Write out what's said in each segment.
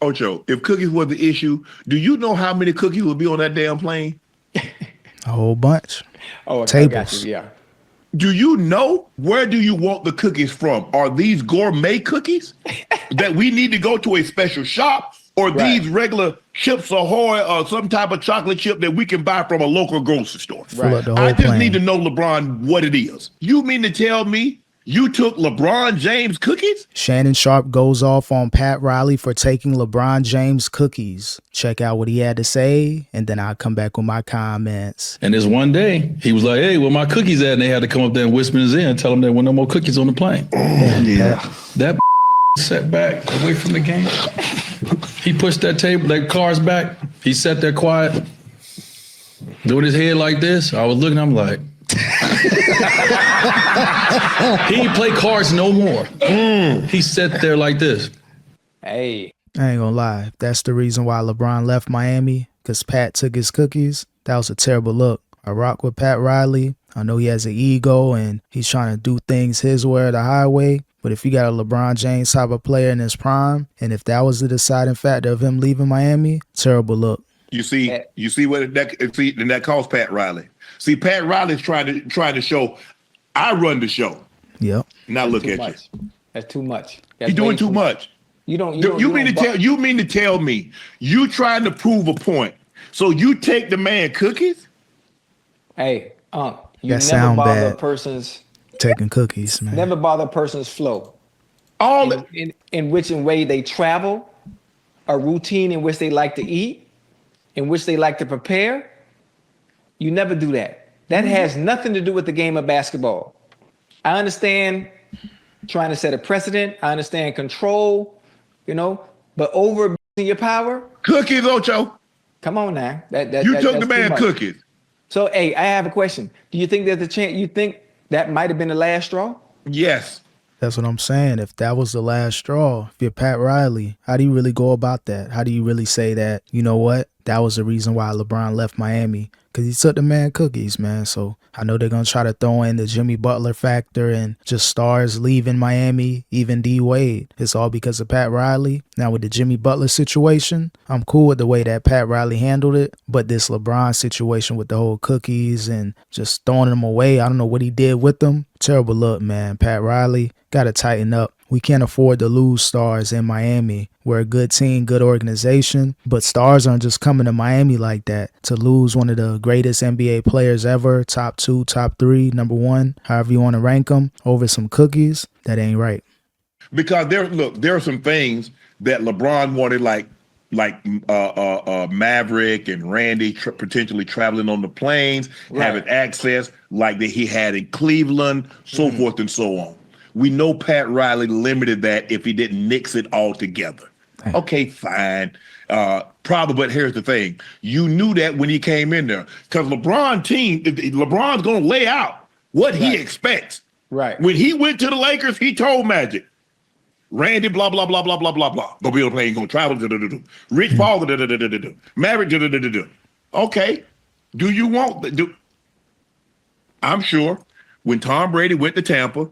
Ocho, if cookies was the issue, do you know how many cookies would be on that damn plane? A whole bunch. Oh, I got you. Tables. Yeah. Do you know where do you want the cookies from? Are these gourmet cookies that we need to go to a special shop, or Right. these regular Chips Ahoy or some type of chocolate chip that we can buy from a local grocery store? Fill up the I whole just plane. need to know, LeBron, what it is. You mean to tell me you took LeBron James cookies? Shannon Sharpe goes off on Pat Riley for taking LeBron James cookies. Check out what he had to say, and then I'll come back with my comments. And this one day, he was like, hey, where my cookies at? And they had to come up there and whisper in his ear and tell him there were no more cookies on the plane. Yeah. That sat back away from the game. He pushed that table, that car's back. He sat there quiet, doing his head like this. I was looking, I'm like, he ain't play cards no more. He sat there like this. Hey. I ain't gonna lie. If that's the reason why LeBron left Miami, because Pat took his cookies, that was a terrible look. I rock with Pat Riley. I know he has an ego and he's trying to do things his way or the highway. But if you got a LeBron James type of player in his prime, and if that was the deciding factor of him leaving Miami, terrible look. You see what that cost Pat Riley. See, Pat Riley's trying to show I run the show. Yep. Now look at much. you. That's too much. You're doing too much. You mean to tell me you trying to prove a point? So you take the man cookies? Hey, you That never sound bother bad. a person's Taking cookies, man. never bother a person's flow. In which way they travel, a routine in which they like to eat, in which they like to prepare. You never do that. That has nothing to do with the game of basketball. I understand trying to set a precedent. I understand control, but over your power. Cookies, Ocho. Come on now. You took the man cookies. So, hey, I have a question. Do you think there's a chance? You think that might have been the last straw? Yes. That's what I'm saying. If that was the last straw, if you're Pat Riley, how do you really go about that? How do you really say that, you know what? That was the reason why LeBron left Miami. Because he took the man cookies, man. So I know they're going to try to throw in the Jimmy Butler factor and just stars leaving Miami, even D Wade. It's all because of Pat Riley. Now with the Jimmy Butler situation, I'm cool with the way that Pat Riley handled it. But this LeBron situation with the whole cookies and just throwing them away, I don't know what he did with them. Terrible look, man. Pat Riley, got to tighten up. We can't afford to lose stars in Miami. We're a good team, good organization, but stars aren't just coming to Miami like that. To lose one of the greatest NBA players ever, top 2, top 3, number 1, however you want to rank them, over some cookies, that ain't right. Because there are some things that LeBron wanted, like Maverick and Randy potentially traveling on the planes, having access like that he had in Cleveland, so forth and so on. We know Pat Riley limited that if he didn't nix it all together. Okay, fine. Probably, but here's the thing. You knew that when he came in there. Because LeBron's going to lay out what he expects. Right. When he went to the Lakers, he told Magic, Randy, blah, blah, blah, blah, blah, blah, blah. Gonna be on a plane, gonna travel, Rich Paul, Maverick, Okay. Do you want I'm sure when Tom Brady went to Tampa,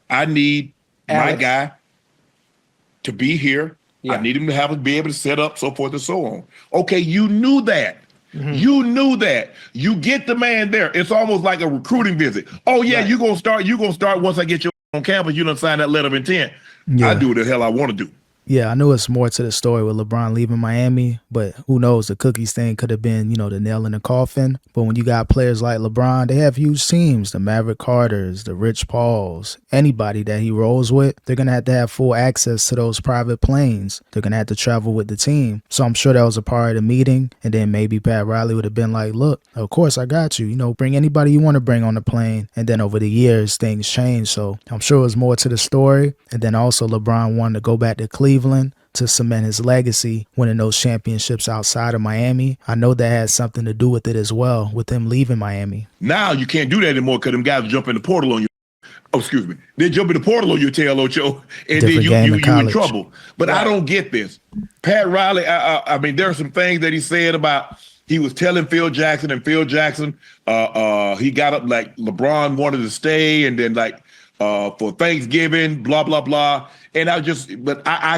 I need my guy to be here. I need him to be able to set up, so forth and so on. Okay, you knew that. You knew that. You get the man there. It's almost like a recruiting visit. Oh yeah, you're gonna start once I get you on campus. You done sign that letter of intent. I do what the hell I want to do. Yeah, I know it's more to the story with LeBron leaving Miami, but who knows? The cookies thing could have been, the nail in the coffin. But when you got players like LeBron, they have huge teams, the Maverick Carters, the Rich Pauls, anybody that he rolls with, they're going to have full access to those private planes. They're going to have to travel with the team. So I'm sure that was a part of the meeting. And then maybe Pat Riley would have been like, look, of course I got you. Bring anybody you want to bring on the plane. And then over the years, things changed. So I'm sure it was more to the story. And then also LeBron wanted to go back to Cleveland to cement his legacy, winning those championships outside of Miami. I know that has something to do with it as well, with him leaving Miami. Now you can't do that anymore because them guys jump in the portal on you. Oh, excuse me. They jump in the portal on your tail, Ocho, and then you in trouble. But I don't get this. Pat Riley, I mean, there are some things that he said about he was telling Phil Jackson, and Phil Jackson, he got up like LeBron wanted to stay, and then for Thanksgiving, blah, blah, blah. And I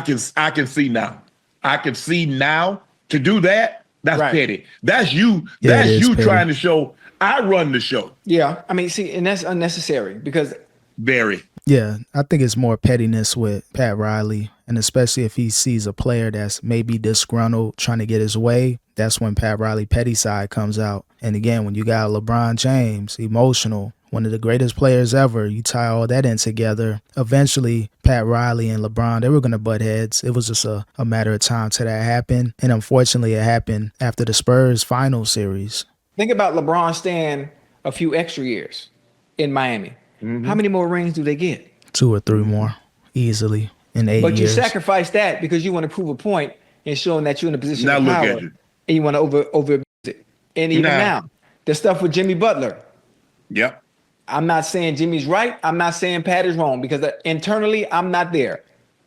can see now. I can see now to do that. That's Right. petty. That's you. Yeah, That's it is you petty. trying to show I run the show. Yeah, I mean, see, and that's unnecessary because Very. Yeah, I think it's more pettiness with Pat Riley, and especially if he sees a player that's maybe disgruntled trying to get his way, that's when Pat Riley petty side comes out. And again, when you got LeBron James, emotional, one of the greatest players ever, you tie all that in together. Eventually, Pat Riley and LeBron, they were going to butt heads. It was just a matter of time till that happened. And unfortunately, it happened after the Spurs final series. think about LeBron staying a few extra years in Miami. How many more rings do they get? 2 or 3 more easily in 8 But you years. sacrifice that because you want to prove a point and showing that you're in a position Now of look power, at you. and you want to over it. And even Now. now, the stuff with Jimmy Butler. Yep. I'm not saying Jimmy's right. I'm not saying Pat is wrong because internally I'm not there.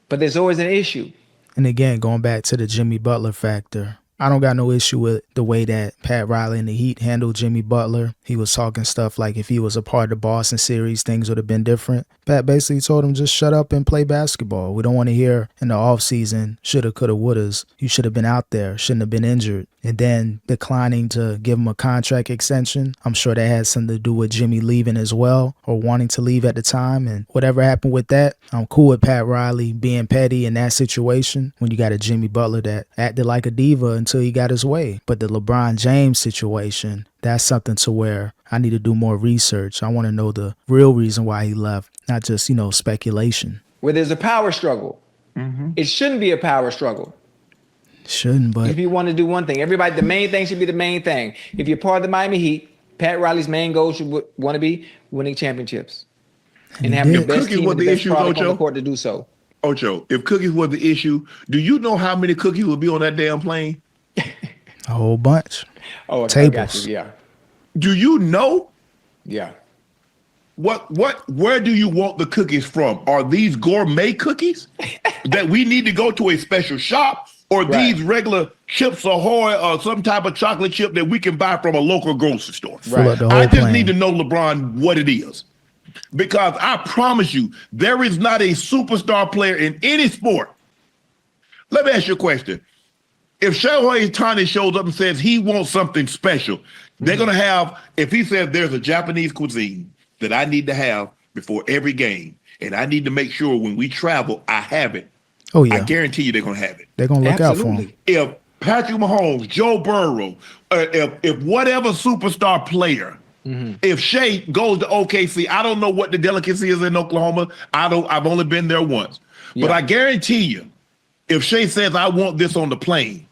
But there's always an issue. And again, going back to the Jimmy Butler factor, I don't got no issue with the way that Pat Riley and the Heat handled Jimmy Butler. He was talking stuff like if he was a part of the Boston series, things would have been different. Pat basically told him just shut up and play basketball. We don't want to hear in the offseason, shoulda, coulda, wouldas. You should have been out there, shouldn't have been injured. And then declining to give him a contract extension. I'm sure that had something to do with Jimmy leaving as well, or wanting to leave at the time. And whatever happened with that, I'm cool with Pat Riley being petty in that situation when you got a Jimmy Butler that acted like a diva until he got his way. But the LeBron James situation, that's something to where I need to do more research. I want to know the real reason why he left, not just, speculation. Where there's a power struggle. It shouldn't be a power struggle. Shouldn't, but If you want to do one thing, the main thing should be the main thing. If you're part of the Miami Heat, Pat Riley's main goal should want to be winning championships and having the did. best Cookies team was and the the best issue, product on Ocho? the court to do so. Ocho, if cookies was the issue, do you know how many cookies would be on that damn plane? a whole bunch. Oh, I got Tables. you. Yeah, Do you know yeah. where do you want the cookies from? Are these gourmet cookies that we need to go to a special shop, or Right. these regular Chips Ahoy or some type of chocolate chip that we can buy from a local grocery store? Fill up the whole I just plane. need to know, LeBron, what it is. Because I promise you, there is not a superstar player in any sport. Let me ask you a question. If Shohei Ohtani shows up and says he wants something special, they're going to have, if he says there's a Japanese cuisine that I need to have before every game, and I need to make sure when we travel, I have it. Oh, yeah. I guarantee you they're going to have it. They're going to look out for him. Absolutely. If Patrick Mahomes, Joe Burrow, if whatever superstar player, if Shea goes to OKC, I don't know what the delicacy is in Oklahoma. I've only been there once. But Yeah. I guarantee you, if Shea says I want this on the plane,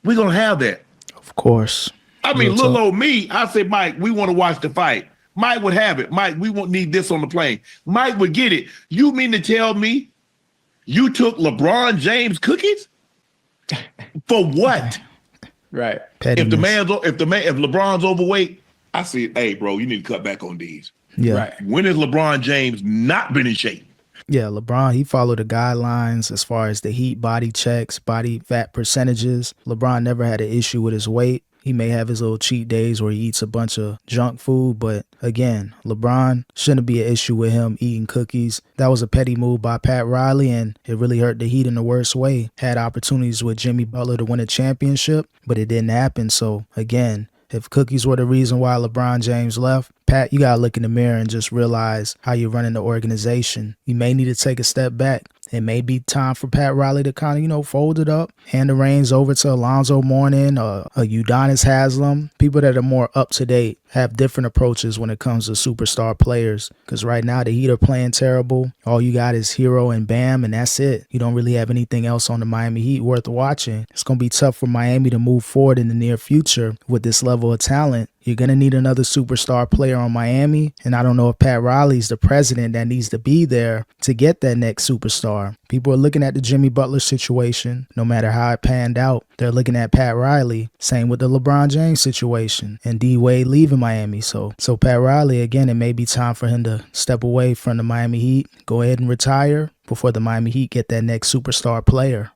we're going to have that. Of course. I mean, Real little talk. old me, I say, Mike, we want to watch the fight. Mike would have it. Mike, we won't need this on the plane. Mike would get it. You mean to tell me you took LeBron James cookies? For what? Right. If Pettiness. if LeBron's overweight, I see, hey, bro, you need to cut back on these. Yeah. Right. When has LeBron James not been in shape? Yeah, LeBron, he followed the guidelines as far as the Heat body checks, body fat percentages. LeBron never had an issue with his weight. He may have his little cheat days where he eats a bunch of junk food, but again, LeBron shouldn't be an issue with him eating cookies. That was a petty move by Pat Riley, and it really hurt the Heat in the worst way. Had opportunities with Jimmy Butler to win a championship, but it didn't happen. So again, if cookies were the reason why LeBron James left, Pat, you got to look in the mirror and just realize how you're running the organization. You may need to take a step back. It may be time for Pat Riley to kind of, fold it up, hand the reins over to Alonzo Mourning or Udonis Haslem. People that are more up to date have different approaches when it comes to superstar players. Because right now the Heat are playing terrible. All you got is Hero and Bam, and that's it. You don't really have anything else on the Miami Heat worth watching. It's going to be tough for Miami to move forward in the near future with this level of talent. You're going to need another superstar player on Miami. And I don't know if Pat Riley's the president that needs to be there to get that next superstar. People are looking at the Jimmy Butler situation. No matter how it panned out, they're looking at Pat Riley. Same with the LeBron James situation and D-Wade leaving Miami. So Pat Riley, again, it may be time for him to step away from the Miami Heat, go ahead and retire before the Miami Heat get that next superstar player.